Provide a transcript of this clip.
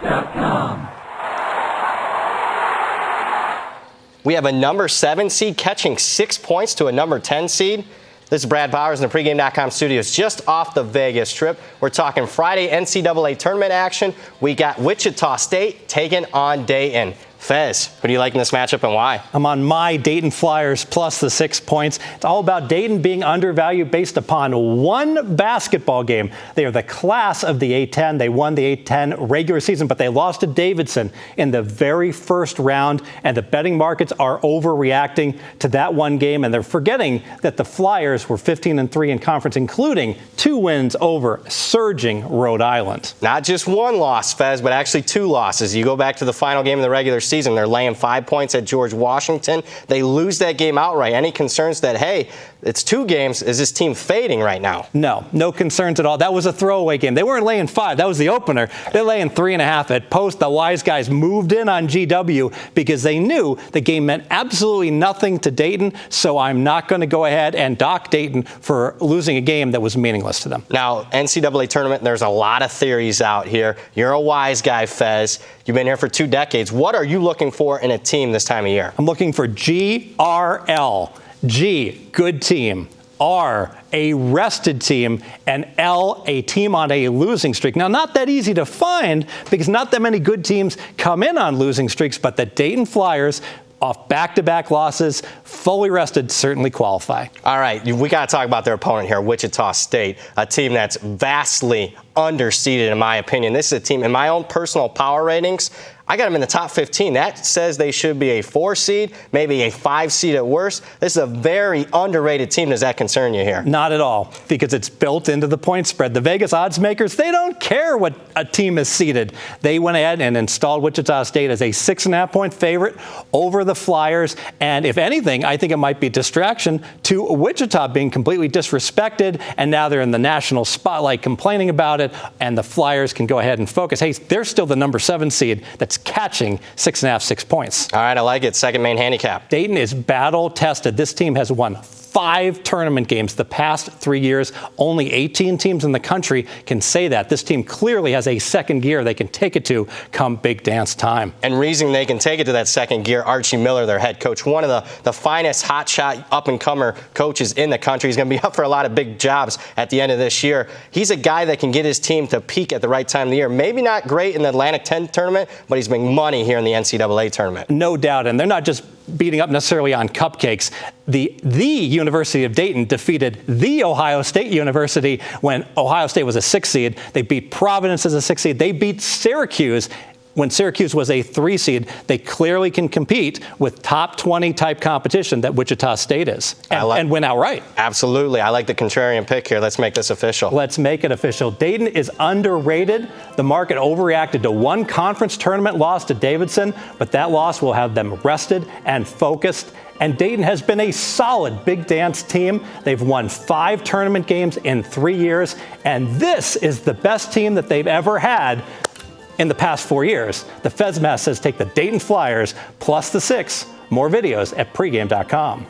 pregame.com. We have a number 7 seed catching 6 points to a number 10 seed. This is Brad Powers in the pregame.com studios just off the Vegas trip. We're talking Friday NCAA tournament action. We got Wichita State taking on Dayton. Fez, who do you like in this matchup and why? I'm on my Dayton Flyers plus the 6 points. It's all about Dayton being undervalued based upon one basketball game. They are the class of the A-10. They won the A-10 regular season, but they lost to Davidson in the very first round, and the betting markets are overreacting to that one game, and they're forgetting that the Flyers were 15-3 in conference, including 2 wins over surging Rhode Island. Not just one loss, Fez, but actually 2 losses. You go back to the final game of the regular season. They're laying 5 points at George Washington. They lose that game outright. Any concerns that, hey, it's 2 games. Is this team fading right now? No concerns at all. That was a throwaway game. They weren't laying 5. That was the opener. They're laying 3.5 at post. The wise guys moved in on GW because they knew the game meant absolutely nothing to Dayton, so I'm not going to go ahead and dock Dayton for losing a game that was meaningless to them. Now, NCAA tournament, there's a lot of theories out here. You're a wise guy, Fez. You've been here for 2 decades. What are you looking for in a team this time of year? I'm looking for GRL. G, good team. R, a rested team. And L, a team on a losing streak. Now, not that easy to find because not that many good teams come in on losing streaks, but the Dayton Flyers, off back-to-back losses, fully rested, certainly qualify. All right, we got to talk about their opponent here, Wichita State, a team that's vastly underseeded, in my opinion. This is a team, in my own personal power ratings, I got them in the top 15. That says they should be a 4 seed, maybe a 5 seed at worst. This is a very underrated team. Does that concern you here? Not at all, because it's built into the point spread. The Vegas odds makers, they don't care what a team is seeded. They went ahead and installed Wichita State as a 6.5-point favorite over the Flyers. And if anything, I think it might be a distraction to Wichita being completely disrespected. And now they're in the national spotlight complaining about it. And the Flyers can go ahead and focus. Hey, they're still the number 7 seed that's catching 6.5, 6 points. All right, I like it. Second main handicap. Dayton is battle tested. This team has won 5 tournament games the past 3 years. Only 18 teams in the country can say that. This team clearly has a second gear they can take it to come big dance time. And reason they can take it to that second gear, Archie Miller, their head coach, one of the finest hotshot up-and-comer coaches in the country. He's going to be up for a lot of big jobs at the end of this year. He's a guy that can get his team to peak at the right time of the year. Maybe not great in the Atlantic 10 tournament, but he's making money here in the NCAA tournament. No doubt, and they're not just beating up necessarily on cupcakes. The University of Dayton defeated the Ohio State University when Ohio State was a 6 seed. They beat Providence as a 6 seed. They beat Syracuse when Syracuse was a 3 seed. They clearly can compete with top 20 type competition that Wichita State is and win outright. Absolutely. I like the contrarian pick here. Let's make this official. Let's make it official. Dayton is underrated. The market overreacted to one conference tournament loss to Davidson, but that loss will have them rested and focused. And Dayton has been a solid big dance team. They've won 5 tournament games in 3 years, and this is the best team that they've ever had in the past 4 years. The FezMass says take the Dayton Flyers plus the 6. More videos at pregame.com.